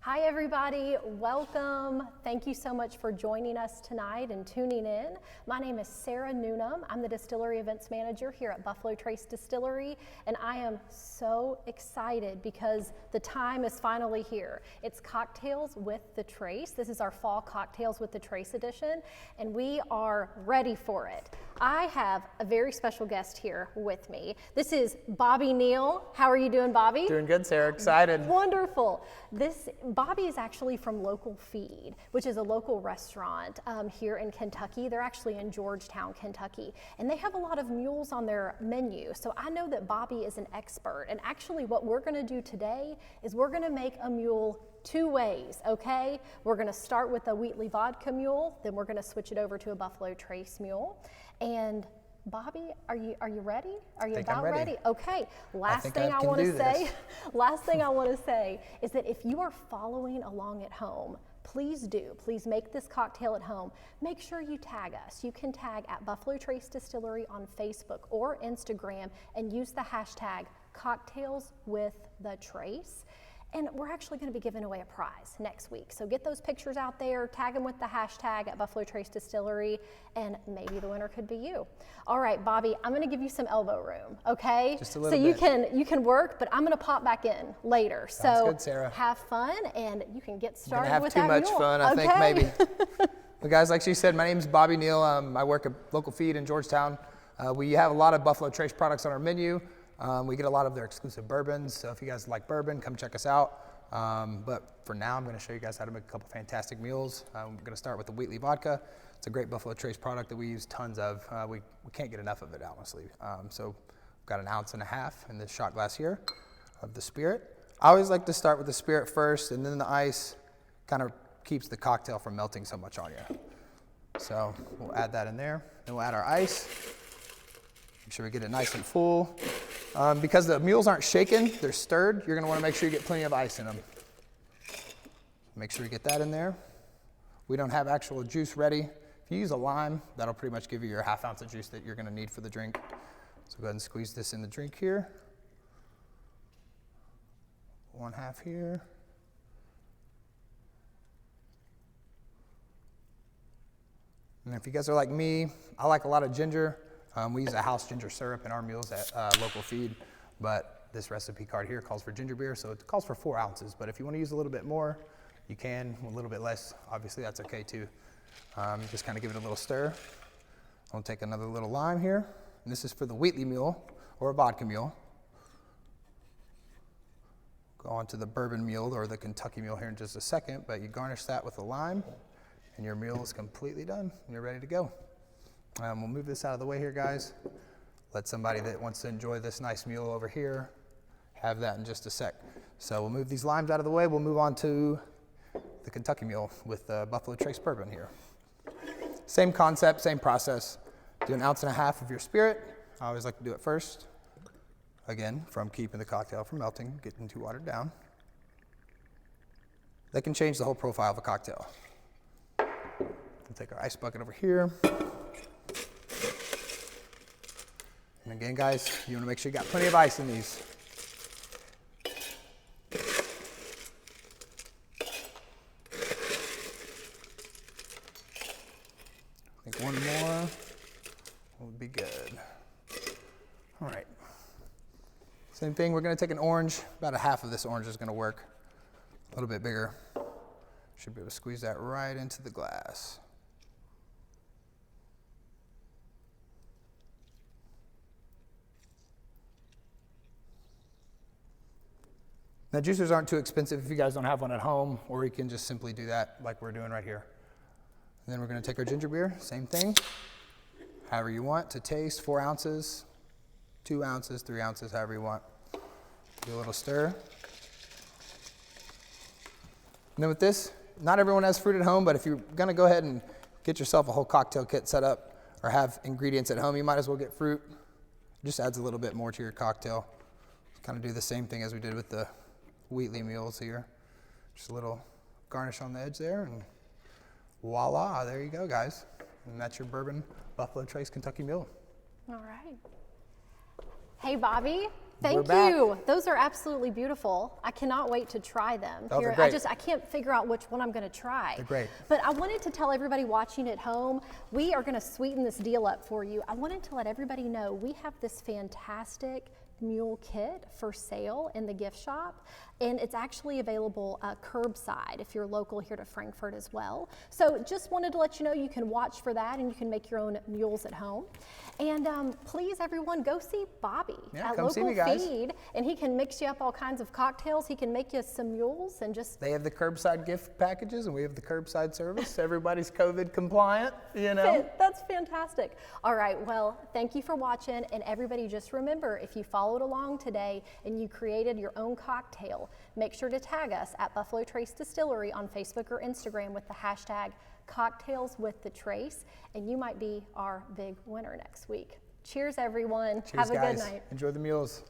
Hi everybody, welcome. Thank you so much for joining us tonight and tuning in. My name is Sarah Noonan. I'm the Distillery Events Manager here at Buffalo Trace Distillery, and I am so excited because the time is finally here. It's Cocktails with the Trace. This is our Fall Cocktails with the Trace edition, and we are ready for it. I have a very special guest here with me. This is Bobby Neal. How are you doing, Bobby? Doing good, Sarah. Excited. Wonderful. Bobby is actually from Local Feed, which is a local restaurant here in Kentucky. They're actually in Georgetown, Kentucky, and they have a lot of mules on their menu. So I know that Bobby is an expert, and actually what we're gonna do today is we're gonna make a mule two ways, okay? We're gonna start with a Wheatley Vodka mule, then we're gonna switch it over to a Buffalo Trace mule. And Bobby, are you ready? Are you about ready? Okay. Last thing I want to say is that if you are following along at home, please make this cocktail at home. Make sure you tag us. You can tag at Buffalo Trace Distillery on Facebook or Instagram and use the hashtag Cocktails with the Trace. And we're actually going to be giving away a prize next week. So get those pictures out there, tag them with the hashtag at Buffalo Trace Distillery, and maybe the winner could be you. All right, Bobby, I'm going to give you some elbow room, okay? Just a little bit. So you can work, but I'm going to pop back in later. Sounds good, Sarah. Have fun, and you can get started with that. Have too much fun, I think maybe. Well, guys, like she said, my name is Bobby Neal. I work at Local Feed in Georgetown. We have a lot of Buffalo Trace products on our menu. We get a lot of their exclusive bourbons, so if you guys like bourbon, come check us out. But for now, I'm going to show you guys how to make a couple fantastic mules. We're going to start with the Wheatley Vodka. It's a great Buffalo Trace product that we use tons of. We can't get enough of it, honestly. So we've got 1.5 ounces in this shot glass here of the spirit. I always like to start with the spirit first, and then the ice kind of keeps the cocktail from melting so much on you. So we'll add that in there. Then we'll add our ice. Make sure we get it nice and full. Because the mules aren't shaken, they're stirred, you're going to want to make sure you get plenty of ice in them. Make sure you get that in there. We don't have actual juice ready. If you use a lime, that'll pretty much give you your 1/2 ounce of juice that you're going to need for the drink. So go ahead and squeeze this in the drink here. 1/2 here. And if you guys are like me, I like a lot of ginger. We use a house ginger syrup in our mules at Local Feed, but this recipe card here calls for ginger beer, so it calls for 4 ounces. But if you want to use a little bit more, you can. A little bit less, obviously, that's okay too. Just kind of give it a little stir. I'll take another little lime here. And this is for the Wheatley mule or a vodka mule. Go on to the bourbon mule or the Kentucky mule here in just a second, but you garnish that with a lime, and your mule is completely done. And you're ready to go. We'll move this out of the way here, guys. Let somebody that wants to enjoy this nice mule over here have that in just a sec. So we'll move these limes out of the way. We'll move on to the Kentucky mule with Buffalo Trace bourbon here. Same concept, same process. Do 1.5 ounces of your spirit. I always like to do it first. Again, from keeping the cocktail from melting, getting too watered down. That can change the whole profile of a cocktail. We'll take our ice bucket over here. And again, guys, you want to make sure you got plenty of ice in these. I think one more will be good. All right. Same thing, we're going to take an orange. About 1/2 of this orange is going to work. A little bit bigger. Should be able to squeeze that right into the glass. Now, juicers aren't too expensive if you guys don't have one at home, or you can just simply do that like we're doing right here. And then we're going to take our ginger beer, same thing, however you want to taste, 4 ounces, 2 ounces, 3 ounces, however you want. Do a little stir. And then with this, not everyone has fruit at home, but if you're going to go ahead and get yourself a whole cocktail kit set up or have ingredients at home, you might as well get fruit. It just adds a little bit more to your cocktail. Kind of do the same thing as we did with the Wheatley mules here. Just a little garnish on the edge there, and voila, there you go, guys. And that's your bourbon Buffalo Trace Kentucky mule. All right. Hey, Bobby. Thank back. you. Those are absolutely beautiful. I cannot wait to try them. Oh, they're great. I can't figure out which one I'm going to try. They're great. But I wanted to tell everybody watching at home, we are going to sweeten this deal up for you. I wanted to let everybody know we have this fantastic Mule kit for sale in the gift shop, and it's actually available curbside if you're local here to Frankfurt as well. So just wanted to let you know you can watch for that and you can make your own mules at home. And please, everyone, go see Bobby at come see Local me, guys. Feed, and he can mix you up all kinds of cocktails. He can make you some mules and just. They have the curbside gift packages, and we have the curbside service. Everybody's COVID compliant, you know. That's fantastic. All right, well, thank you for watching, and everybody just remember, if you followed along today and you created your own cocktail, make sure to tag us at Buffalo Trace Distillery on Facebook or Instagram with the hashtag Cocktails with the Trace, and you might be our big winner next week. Cheers, everyone. Cheers, Have a guys. good night. Enjoy the mules.